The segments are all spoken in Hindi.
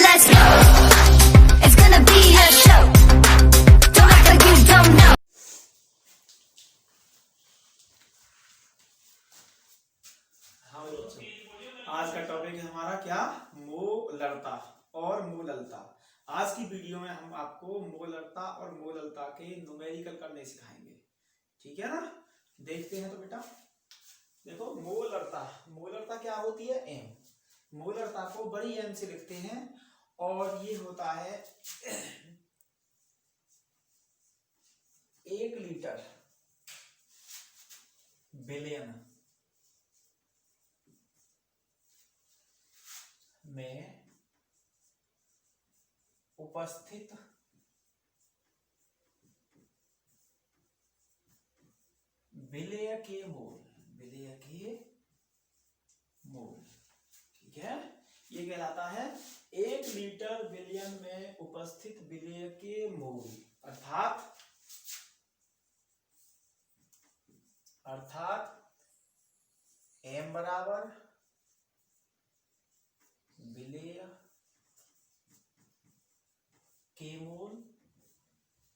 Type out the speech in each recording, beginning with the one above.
let's go. It's gonna be a show. Don't act like you don't know. हाँ बच्चों, आज का टॉपिक है हमारा क्या, मोलरता और मोललता। आज की वीडियो में हम आपको मोलरता और मोललता के न्यूमेरिकल करने सिखाएंगे, ठीक है ना। देखते हैं तो बेटा, देखो मोलरता, मोलरता क्या होती है, एम। मोलरता को बड़ी एम से लिखते हैं और ये होता है 1 लीटर बिलियन में उपस्थित विलेय के मोल, विलेय के मोल, ठीक है। ये कहलाता है 1 लीटर बिलियन में उपस्थित विलेय के मोल, अर्थात एम बराबर विलेय के मोल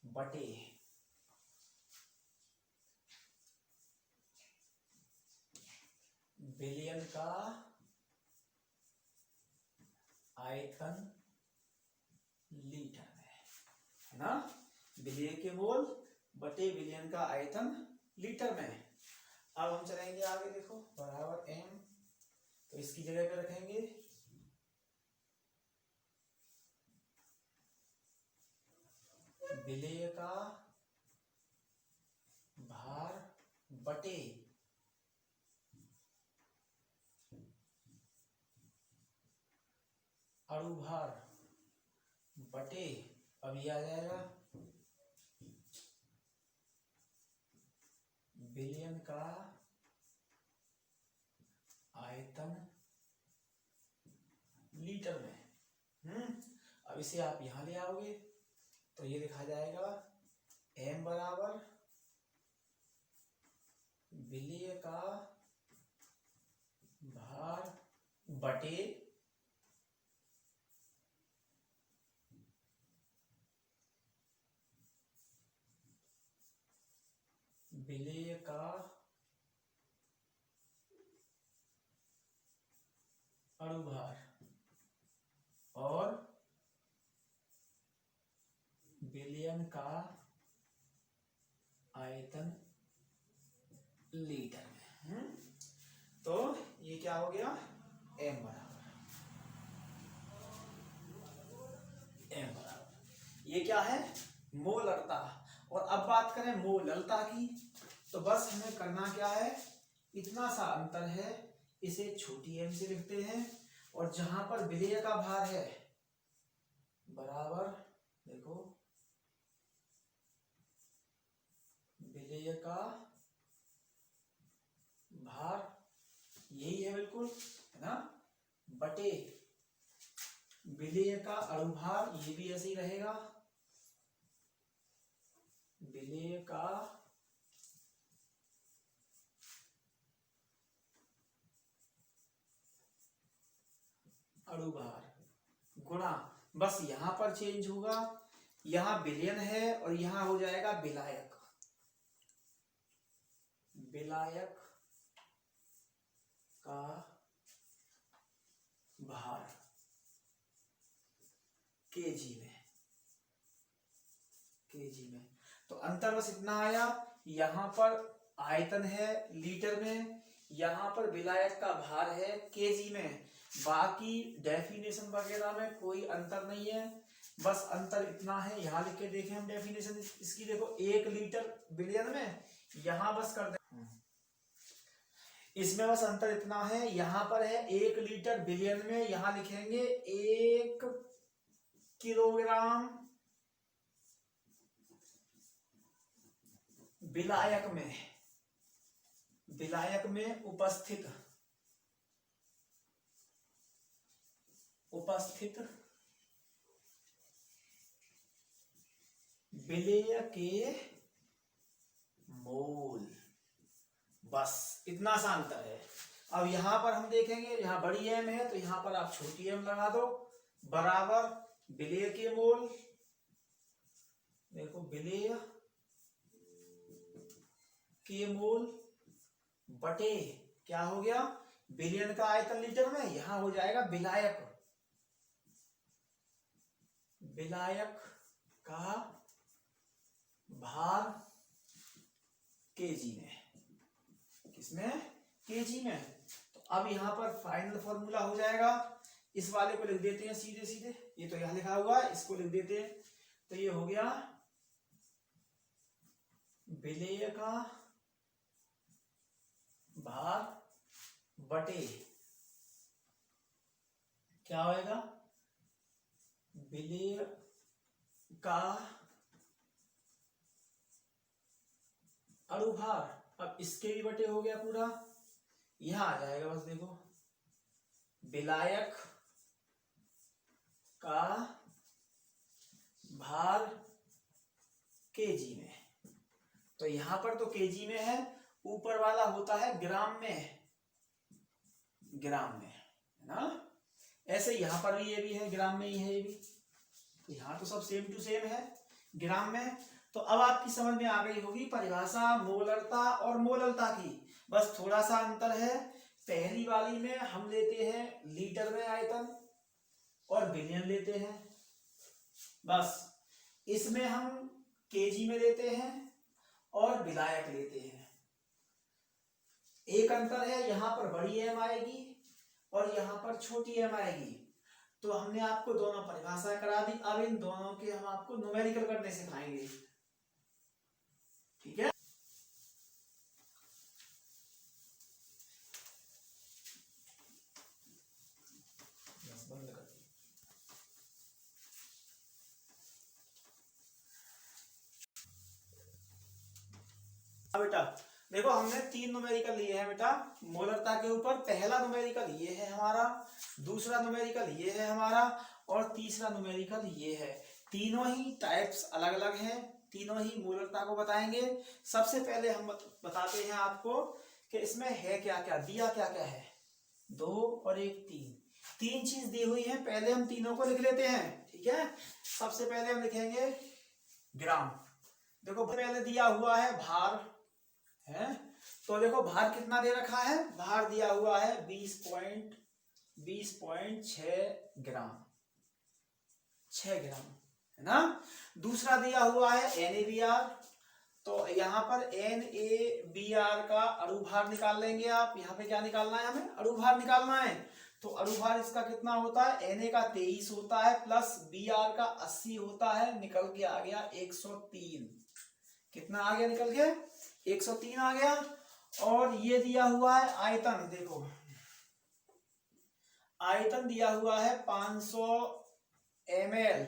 बटे बिलियन का आयतन लीटर में, है ना। विलेय के मोल बटे बिलियन का आयतन लीटर में। अब हम चलेंगे आगे, देखो बराबर एम, तो इसकी जगह पे रखेंगे विलेय का भार बटे अणुभार बटे, अब ये आ जाएगा बिलियन का आयतन लीटर में। अब इसे आप यहां ले आओगे तो ये लिखा जाएगा एम बराबर विलेय का भार बटे विलेय का अणुभार और बिलियन का आयतन लीटर में। तो ये क्या हो गया, एम बराबर, ये क्या है, मोलरता। और अब बात करें मोललता की, तो बस हमें करना क्या है, इतना सा अंतर है, इसे छोटी एम से लिखते हैं और जहां पर विलेय का भार है बराबर, देखो विलेय का भार यही है बिल्कुल, है ना, बटे विलेय का अणुभार, ये भी ऐसे ही रहेगा, विलेय का अणुभार गुणा, बस यहां पर चेंज होगा, यहां बिलियन है और यहां हो जाएगा विलायक, विलायक का भार केजी में, केजी में। तो अंतर बस इतना आया, यहां पर आयतन है लीटर में, यहां पर विलायक का भार है केजी में। बाकी डेफिनेशन वगैरह में कोई अंतर नहीं है, बस अंतर इतना है, यहां लिख के देखें हम डेफिनेशन इसकी, देखो 1 लीटर बिलियन में, यहां बस कर दे, इसमें बस अंतर इतना है, यहां पर है 1 लीटर बिलियन में, यहां लिखेंगे 1 किलोग्राम विलायक में, विलायक में उपस्थित विलेय के मोल, बस इतना सा अंतर है। अब यहां पर हम देखेंगे, यहां बड़ी एम है तो यहां पर आप छोटी एम लगा दो, बराबर विलेय के मोल, देखो विलेय के मोल बटे क्या हो गया, विलयन का आयतन लीटर में, यहां हो जाएगा विलायक, विलायक का भार केजी में, किसमें, केजी में। तो अब यहां पर फाइनल फॉर्मूला हो जाएगा, इस वाले को लिख देते हैं सीधे सीधे, ये तो यहां लिखा हुआ है, इसको लिख देते हैं। तो ये हो गया विलेय का भार बटे क्या होएगा, विलेय का अणुभार। अब इसके भी बटे हो गया पूरा, यहां आ जाएगा बस देखो, विलायक का भार केजी में। तो यहां पर तो केजी में है, ऊपर वाला होता है ग्राम में, ग्राम में, है ना। ऐसे यहां पर भी ये भी है ग्राम में ही है, ये भी, तो यहां तो सब सेम टू सेम है ग्राम में। तो अब आपकी समझ में आ गई होगी परिभाषा मोलरता और मोललता की, बस थोड़ा सा अंतर है। पहली वाली में हम लेते हैं लीटर में आयतन और विलियन लेते हैं, बस इसमें हम केजी में लेते हैं और विलायक लेते हैं। एक अंतर है, यहां पर बड़ी एम आएगी और यहां पर छोटी एम आएगी। तो हमने आपको दोनों परिभाषा करा दी, अब इन दोनों के हम आपको न्यूमेरिकल करने सिखाएंगे, ठीक है। बंद कर बेटा, देखो हमने 3 न्यूमेरिकल लिए हैं बेटा मोलरता के ऊपर। पहला न्यूमेरिकल ये है हमारा, दूसरा न्यूमेरिकल ये है हमारा, और तीसरा न्यूमेरिकल ये है। तीनों ही टाइप्स अलग अलग हैं, तीनों ही मोलरता को बताएंगे। सबसे पहले हम बताते हैं आपको कि इसमें है क्या क्या, दिया क्या क्या है, 2 और 1 तीन चीज दी हुई है। पहले हम तीनों को लिख लेते हैं, ठीक है। सबसे पहले हम लिखेंगे ग्राम। देखो पहले दिया हुआ है भार है, तो देखो भार कितना दे रखा है, भार दिया हुआ है 20.6 ग्राम, 6 ग्राम, है ना। दूसरा दिया हुआ है NaBr, तो यहाँ पर NaBr का अणुभार निकाल लेंगे आप। यहाँ पे क्या निकालना है, हमें अणुभार निकालना है। तो अणुभार इसका कितना होता है, Na का 23 होता है प्लस Br का 80 होता है, निकल के आ गया 103। कितना आ गया निकल के, 103 आ गया। और ये दिया हुआ है आयतन, देखो आयतन दिया हुआ है 500 ml,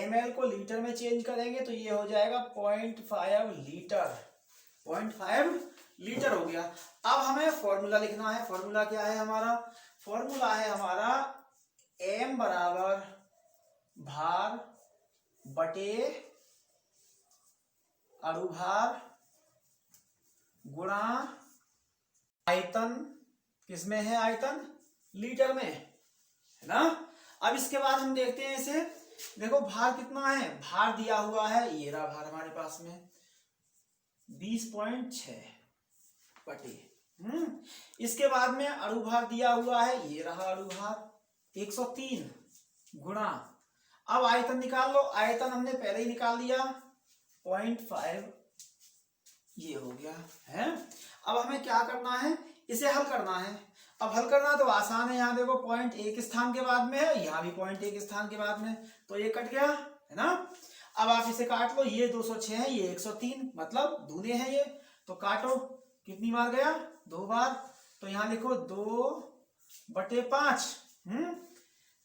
ml को लीटर में चेंज करेंगे तो ये हो जाएगा 0.5 लीटर, 0.5 लीटर हो गया। अब हमें फॉर्मूला लिखना है। फॉर्मूला क्या है हमारा, फॉर्मूला है हमारा m बराबर भार बटे अणुभार गुणा आयतन, किसमें है आयतन, लीटर में, है ना। अब इसके बाद हम देखते हैं इसे, देखो भार कितना है, भार दिया हुआ है, ये रहा भार हमारे पास में 20.6 बटे इसके बाद में अणुभार दिया हुआ है, ये रहा अणुभार 103 गुणा, अब आयतन निकाल लो। आयतन हमने पहले ही निकाल लिया 0.5, ये हो गया है। अब हमें क्या करना है, इसे हल करना है। अब हल करना तो आसान है, यहाँ देखो 0.1 स्थान के बाद में है, यहाँ भी 0.1 स्थान के बाद में, तो ये कट गया, है ना। अब आप इसे काट लो, ये 206 है, ये 103, मतलब दूने हैं ये, तो काटो, कितनी बार गया, 2 बार। तो यहाँ लिखो 2/5,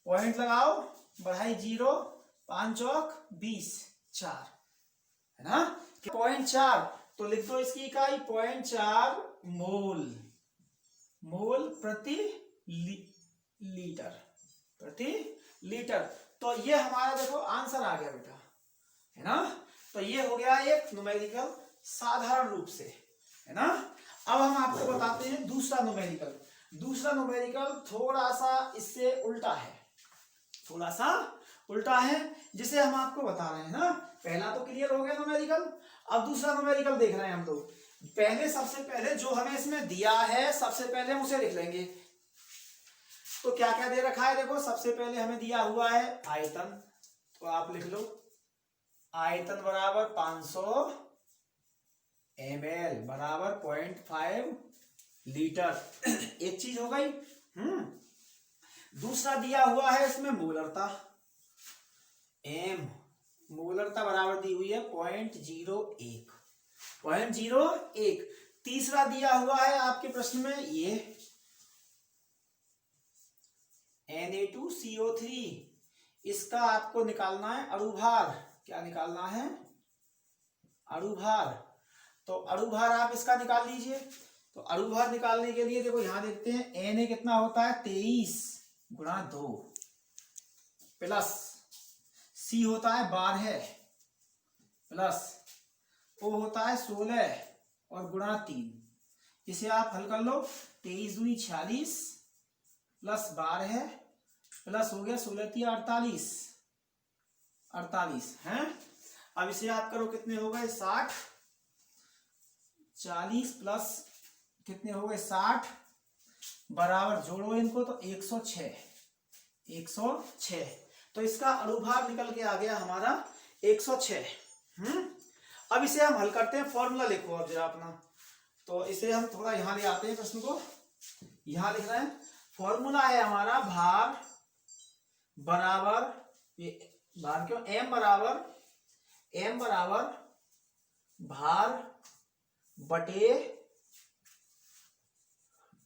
पॉइंट लगाओ, बढ़ाई 0, 5 चौक 20, 4, है ना। 0.4 तो लिख दो इसकी इकाई 0.4 मोल, मोल प्रति लीटर, प्रति लीटर। तो ये हमारा देखो आंसर आ गया बेटा, है ना। तो ये हो गया एक न्यूमेरिकल साधारण रूप से, है ना। अब हम आपको बताते हैं दूसरा न्यूमेरिकल। दूसरा न्यूमेरिकल थोड़ा सा इससे उल्टा है, थोड़ा सा उल्टा है, जिसे हम आपको बता रहे हैं ना। पहला तो क्लियर हो गया न्यूमेरिकल, अब दूसरा न्यूमेरिकल देख रहे हैं हम लोग। पहले सबसे पहले जो हमें इसमें दिया है सबसे पहले हम उसे लिख लेंगे। तो क्या क्या दे रखा है देखो, सबसे पहले हमें दिया हुआ है आयतन, तो आप लिख लो आयतन बराबर 500 ml बराबर 0.5 लीटर। एक चीज हो गई। दूसरा दिया हुआ है इसमें मोलरता, एम मोलरता बराबर दी हुई है 0.01 0.01। तीसरा दिया हुआ है आपके प्रश्न में ये Na2CO3, इसका आपको निकालना है अणुभार। क्या निकालना है? अणुभार। तो अणुभार आप इसका निकाल लीजिए। तो अणुभार निकालने के लिए देखो यहां देखते हैं Na कितना होता है 23 गुणा 2 प्लस C होता है 12 प्लस O होता है 16 और गुणा 3। इसे आप हल कर लो, 23 दूनी 46 प्लस 12 प्लस हो गया 16 3 48 है। अब इसे आप करो, कितने हो गए 60, 40 प्लस कितने हो गए 60 बराबर जोड़ो इनको तो 106। तो इसका अणुभार निकल के आ गया हमारा 106। अब इसे हम हल करते हैं, फॉर्मूला लिखो अब जरा अपना। तो इसे हम थोड़ा यहां ले आते हैं, प्रश्न को यहां लिख रहे हैं। फॉर्मूला है हमारा भार बराबर, ये भार क्यों, m बराबर भार बटे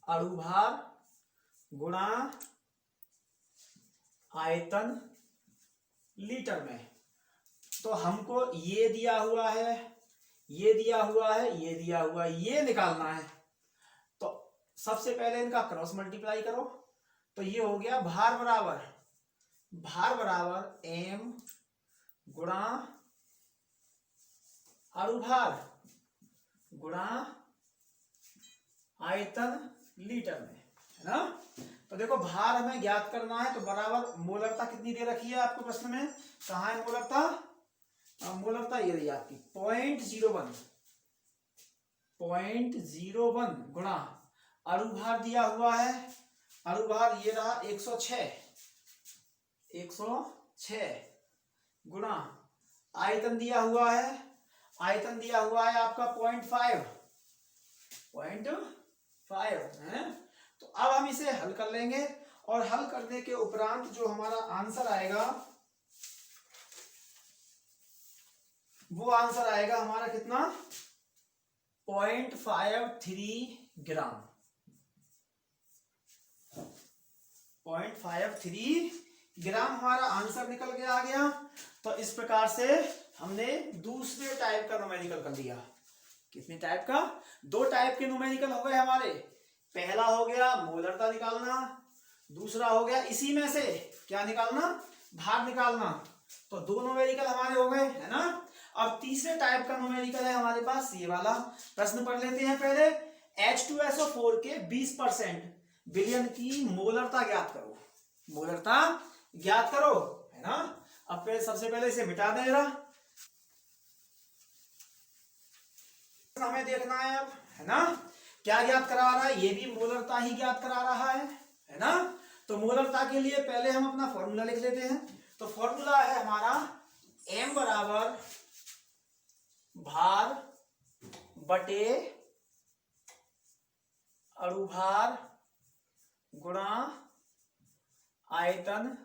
अणुभार गुणा आयतन लीटर में। तो हमको ये दिया हुआ है, ये दिया हुआ है, ये दिया हुआ है, ये निकालना है। तो सबसे पहले इनका क्रॉस मल्टीप्लाई करो, तो ये हो गया भार बराबर m गुणा अणुभार गुणा आयतन लीटर में, है ना। तो देखो भार हमें ज्ञात करना है, तो बराबर मोलरता कितनी दे रखी है आपको प्रश्न में, कहाँ है मोलरता? मोलरता ये रही आपकी 0.01 गुणा अणुभार दिया हुआ है, अणुभार ये रहा 106 गुणा आयतन दिया हुआ है, आयतन दिया हुआ है आपका 0.5 है। तो अब हम इसे हल कर लेंगे, और हल करने के उपरांत जो हमारा आंसर आएगा वो आंसर आएगा हमारा कितना 0.53 ग्राम। 0.53 ग्राम हमारा आंसर निकल के आ गया। तो इस प्रकार से हमने दूसरे टाइप का न्यूमेरिकल कर लिया। कितने टाइप का? 2 टाइप के न्यूमेरिकल हो गए हमारे। पहला हो गया मोलरता निकालना, दूसरा हो गया इसी में से क्या निकालना, भार निकालना। तो 2 न्यूमेरिकल हमारे हो गए, है ना। अब तीसरे टाइप का न्यूमेरिकल है हमारे पास ये वाला। प्रश्न पढ़ लेते हैं पहले। H2SO4 के 20% विलयन की मोलरता ज्ञात करो। मोलरता ज्ञात करो, है ना। अब सबसे पहले इसे मिटा दें जरा, हमें देखना है अब, है ना। क्या ज्ञात करा रहा है? ये भी मोलरता ही ज्ञात करा रहा है ना। तो मोलरता के लिए पहले हम अपना फॉर्मूला लिख लेते हैं। तो फॉर्मूला है हमारा m बराबर भार बटे अणुभार गुणा आयतन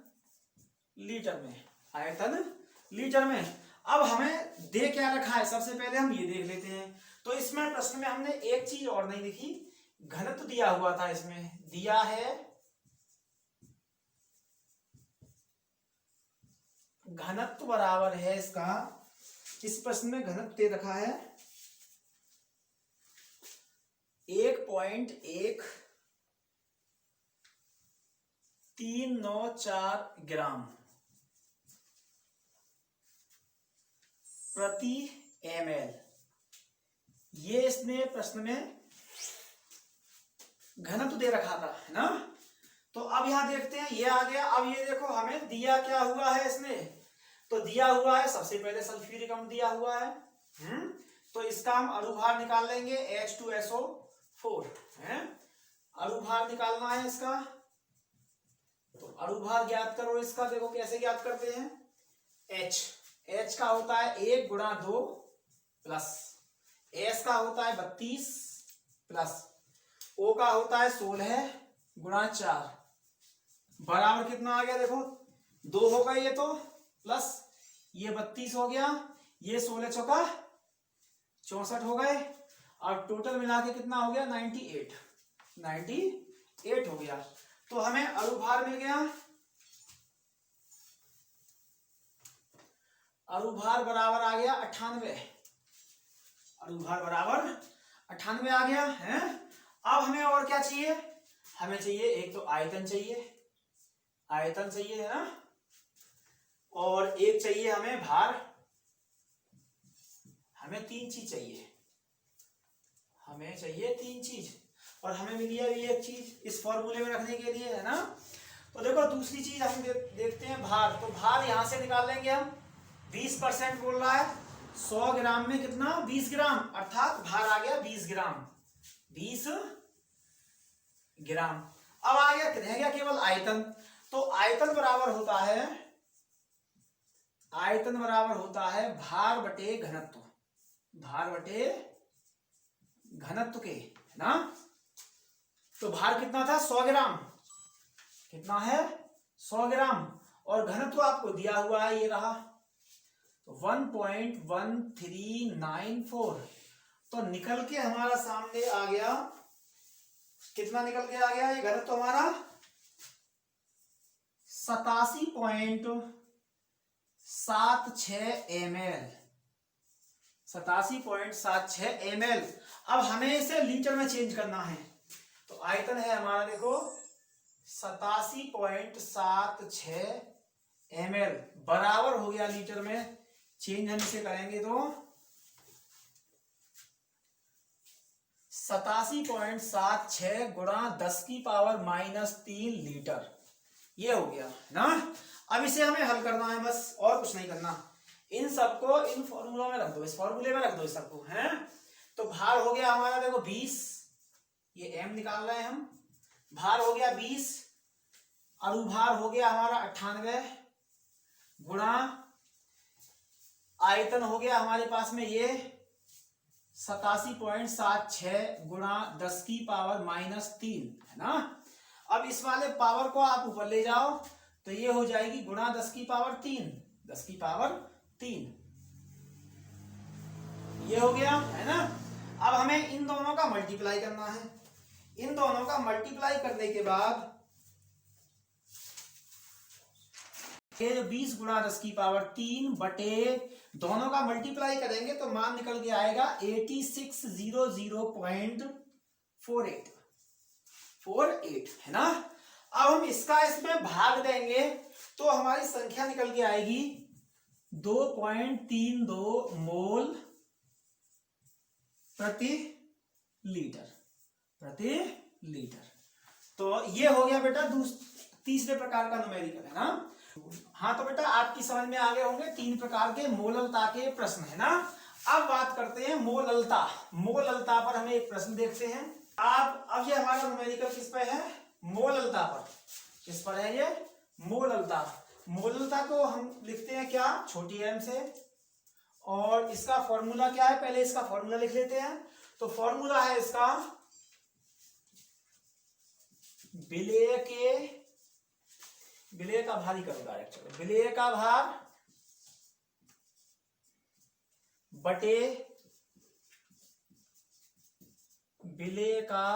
लीटर में, आयतन लीटर में। अब हमें दे क्या रखा है, सबसे पहले हम ये देख लेते हैं। तो इसमें प्रश्न में हमने एक चीज और नहीं लिखी, घनत्व दिया हुआ था। इसमें दिया है घनत्व बराबर है इसका, इस प्रश्न में घनत्व दे रखा है 1.1394 ग्राम प्रति ml। ये इसने प्रश्न में घनत्व दे रखा था, है ना। तो अब यहाँ देखते हैं, ये आ गया। अब ये देखो हमें दिया क्या हुआ है इसने, तो दिया हुआ है सबसे पहले सल्फ्यूरिक अम्ल दिया हुआ है। तो इसका हम अणुभार निकाल लेंगे H2SO4 है, अणुभार निकालना है इसका। तो अणुभार ज्ञात करो इसका, देखो कैसे ज्ञात करते हैं। H का होता है 1 गुणा 2 प्लस S का होता है 32 प्लस O का होता है 16 गुणा 4 बराबर कितना आ गया, देखो 2 होगा ये तो, प्लस ये 32 हो गया, ये 16 चौका 64 हो गए, और टोटल मिला के कितना हो गया 98 हो गया। तो हमें अणुभार मिल गया, अणुभार बराबर आ गया 98, अणुभार बराबर 98 आ गया है। अब हमें और क्या चाहिए, हमें चाहिए एक तो आयतन चाहिए, आयतन चाहिए है ना, और एक चाहिए हमें भार। हमें 3 चीज चाहिए, हमें चाहिए 3 चीज, और हमें मिली है एक चीज इस फॉर्मूले में रखने के लिए है ना। तो देखो दूसरी चीज हम देखते हैं भार। तो भार यहां से निकाल लेंगे हम, 20% बोल रहा है, 100 ग्राम में कितना 20 ग्राम, अर्थात भार आ गया 20 ग्राम, 20 ग्राम। अब आ गया, रह गया केवल आयतन। तो आयतन बराबर होता है, आयतन बराबर होता है भार बटे घनत्व, भार बटे घनत्व के, है ना। तो भार कितना था 100 ग्राम, कितना है 100 ग्राम, और घनत्व आपको दिया हुआ है, ये रहा 1.1394। तो निकल के हमारा सामने आ गया, कितना निकल के आ गया ये घनत्व हमारा 87.76 ml, 87.76 ml। अब हमें इसे लीटर में चेंज करना है। तो आयतन है हमारा देखो 87.76 ml बराबर हो गया लीटर में, चेंज हम इसे करेंगे तो 87.76 गुणा 10⁻³ लीटर, ये हो गया ना। अब इसे हमें हल करना है बस, और कुछ नहीं करना। इन सबको इन फॉर्मूलों में रख दो, इस फॉर्मूले में रख दो इस सबको, है। तो भार हो गया हमारा देखो 20, ये m निकाल रहे हैं हम, भार हो गया 20, अणुभार हो गया हमारा 98 गुणा आयतन हो गया हमारे पास में ये 87.76 गुणा 10⁻³ है ना। अब इस वाले पावर को आप ऊपर ले जाओ तो ये हो जाएगी गुणा 10⁻³ 10⁻³ ये हो गया है ना। अब हमें इन दोनों का मल्टीप्लाई करना है। इन दोनों का मल्टीप्लाई करने के बाद ये जो 20 गुणा 10⁻³ बटे दोनों का मल्टीप्लाई करेंगे तो मान निकल के आएगा 8600.48 है ना। अब हम इसका इसमें भाग देंगे तो हमारी संख्या निकल के आएगी 2.32 मोल प्रति लीटर। तो ये हो गया बेटा तीसरे प्रकार का न्यूमेरिकल है ना। हाँ तो बेटा आपकी समझ में आ गए होंगे 3 प्रकार के मोललता के प्रश्न है ना। अब बात करते हैं मोललता। मोललता पर हमें एक प्रश्न देखते हैं। अब ये हमारा न्यूमेरिकल किस पर है, मोललता पर। किस पर है ये, मोललता। मोललता को हम लिखते हैं क्या, छोटी m से, और इसका फॉर्मूला क्या है, पहले इसका फॉर्मूला लिख लेते हैं। तो फॉर्मूला है इसका विलेय का भार ही करो डायरेक्ट, चलो विलेय का भार बटे विलेय का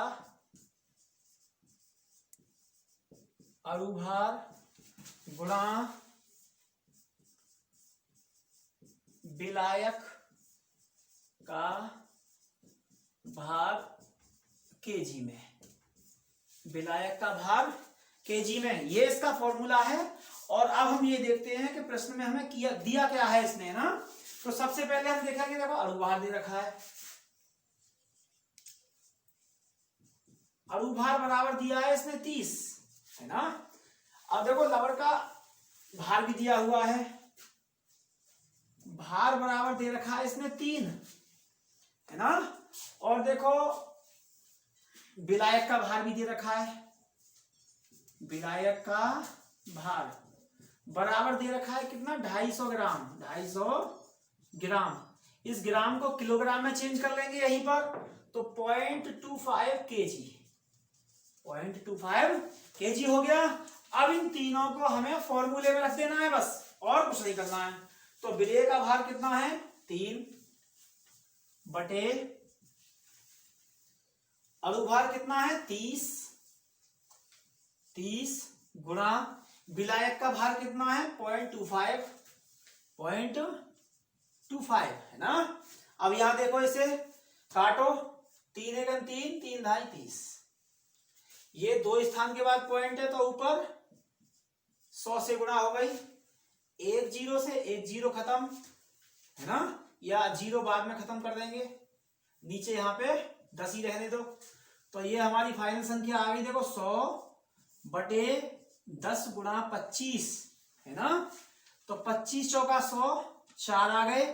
अणुभार गुणा विलायक का भार केजी में। विलायक का भार केजी में, ये इसका फॉर्मूला है। और अब हम ये देखते हैं कि प्रश्न में हमें दिया क्या है इसने ना। तो सबसे पहले हम देखेंगे, देखो अणुभार दे रखा है, अणुभार बराबर दिया है इसने 30 है ना। अब देखो रबड़ का भार भी दिया हुआ है, भार बराबर दे रखा है इसमें 3, है ना। और देखो विलायक का भार भी दे रखा है, विलायक का भार बराबर दे रखा है कितना, 250 ग्राम, 250 ग्राम। इस ग्राम को किलोग्राम में चेंज कर लेंगे यहीं पर, तो 0.25 केजी, 0.25 केजी हो गया। अब इन तीनों को हमें फॉर्मूले में रख देना है बस, और कुछ नहीं करना है। तो विलेय का भार कितना है, 3 बटे अनुभार कितना है, 30 गुणा विलायक का भार कितना है, 0.25 है ना। अब यहां देखो, इसे काटो, 3 एकम 3, 3 ढाई 30, ये 2 स्थान के बाद पॉइंट है, तो ऊपर 100 से गुणा हो गई, 1 0 से 1 0 खत्म, है ना, या 0 बाद में खत्म कर देंगे, नीचे यहाँ पे 10 ही रहने दो। तो ये हमारी फाइनल संख्या आ गई, देखो 100 बटे 10 गुणा 25, है ना। तो 25 चौका 100, 4 आ गए,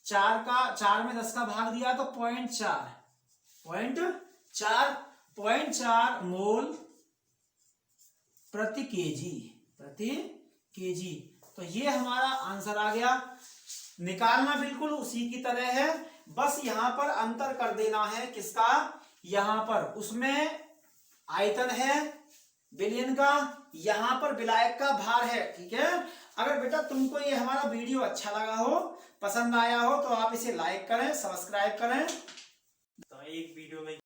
4 में 10 का भाग दिया तो 0.4 मोल प्रति केजी। तो ये हमारा आंसर आ गया। निकालना बिल्कुल उसी की तरह है, बस यहां पर अंतर कर देना है, किसका, यहां पर उसमें आयतन है विलयन का, यहां पर विलायक का भार है, ठीक है। अगर बेटा तुमको ये हमारा वीडियो अच्छा लगा हो, पसंद आया हो, तो आप इसे लाइक करें, सब्सक्राइब करें। तो एक वीडियो में